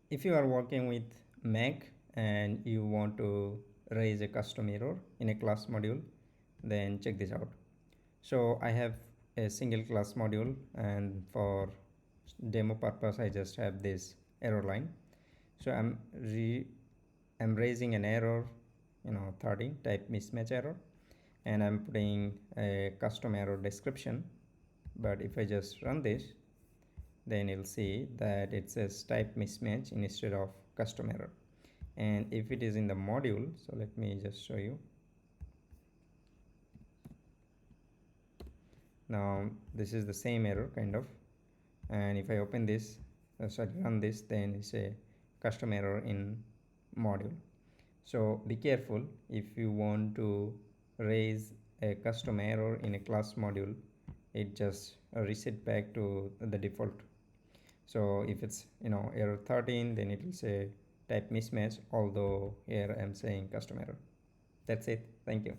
If you are working with Mac and you want to raise a custom error in a class module, then check this out. So I have a single class module, and for demo purpose I just have this error line. So I'm raising an error, 13 type mismatch error, and I'm putting a custom error description. But if I just run this, then you'll see that it says type mismatch instead of custom error. And if it is in the module, so let me just show you. Now this is the same error kind of, and if I open this, run this, then it's a custom error in module. So be careful if you want to raise a custom error in a class module, it just reset back to the default. So if it's error 13, then it will say type mismatch, although here I'm saying custom error. That's it. Thank you.